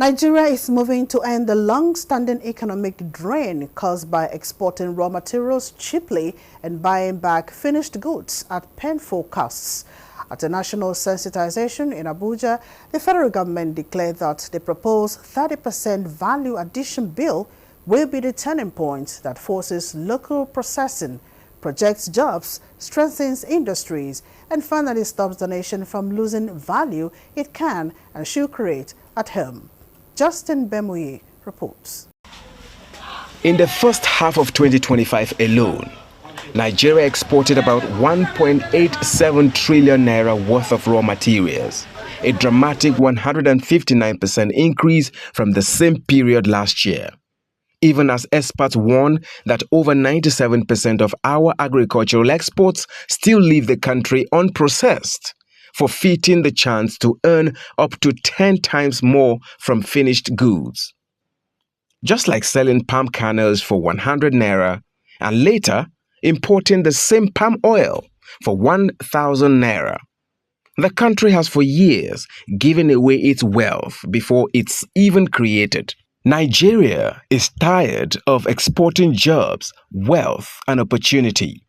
Nigeria is moving to end the long-standing economic drain caused by exporting raw materials cheaply and buying back finished goods at painful costs. At a national sensitization in Abuja, the federal government declared that the proposed 30% value addition bill will be the turning point that forces local processing, projects jobs, strengthens industries, and finally stops the nation from losing value it can and should create at home. Justin Bemuyi reports. In the first half of 2025 alone, Nigeria exported about 1.87 trillion naira worth of raw materials, a dramatic 159% increase from the same period last year. Even as experts warn that over 97% of our agricultural exports still leave the country unprocessed, forfeiting the chance to earn up to 10 times more from finished goods. Just like selling palm kernels for 100 naira and later importing the same palm oil for 1,000 naira. The country has for years given away its wealth before it's even created. Nigeria is tired of exporting jobs, wealth, and opportunity.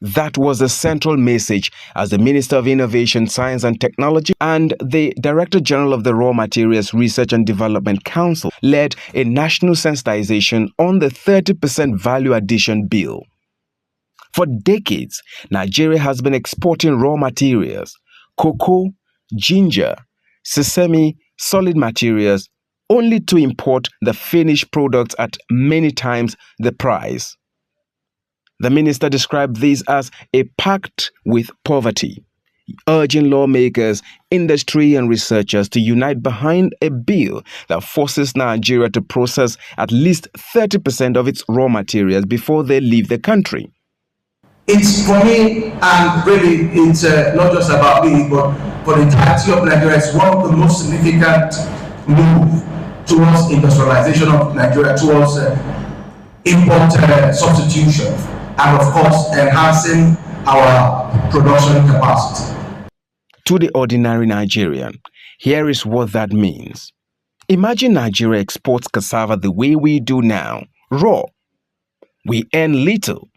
That was the central message as the Minister of Innovation, Science and Technology and the Director General of the Raw Materials Research and Development Council led a national sensitization on the 30% value addition bill. For decades, Nigeria has been exporting raw materials, cocoa, ginger, sesame, solid materials, only to import the finished products at many times the price. The minister described this as a pact with poverty, urging lawmakers, industry and researchers to unite behind a bill that forces Nigeria to process at least 30% of its raw materials before they leave the country. It's for me, and really it's not just about me, but for the entirety of Nigeria, it's one of the most significant moves towards industrialization of Nigeria, towards import substitution, and of course enhancing our production capacity. To the ordinary Nigerian, here is what that means. Imagine Nigeria exports cassava the way we do now, raw. We earn little.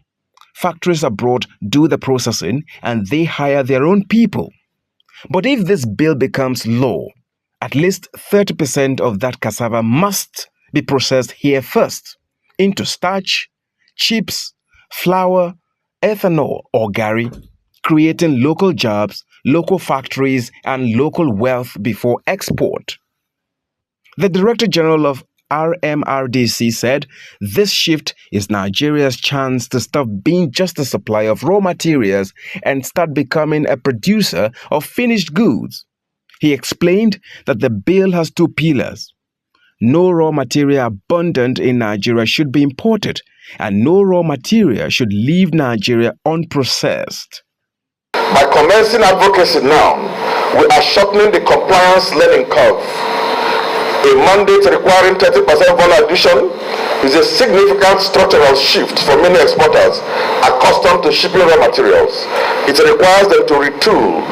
Factories abroad do the processing and they hire their own people. But if this bill becomes law, at least 30% of that cassava must be processed here first into starch, chips, flour, ethanol or gari, creating local jobs, local factories and local wealth before export. The Director General of RMRDC said this shift is Nigeria's chance to stop being just a supplier of raw materials and start becoming a producer of finished goods. He explained that the bill has two pillars. No raw material abundant in Nigeria should be imported, and no raw material should leave Nigeria unprocessed. By commencing advocacy now, we are shortening the compliance learning curve. A mandate requiring 30% value addition is a significant structural shift for many exporters accustomed to shipping raw materials. It requires them to retool,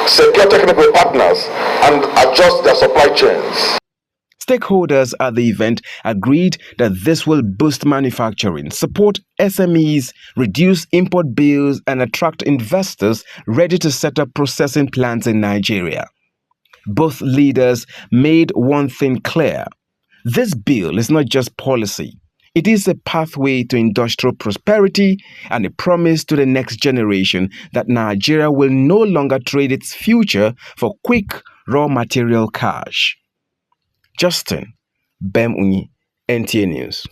secure technical partners, and adjust their supply chains. Stakeholders at the event agreed that this will boost manufacturing, support SMEs, reduce import bills, and attract investors ready to set up processing plants in Nigeria. Both leaders made one thing clear. This bill is not just policy. It is a pathway to industrial prosperity and a promise to the next generation that Nigeria will no longer trade its future for quick raw material cash. Justin Bemuyi, NTA News.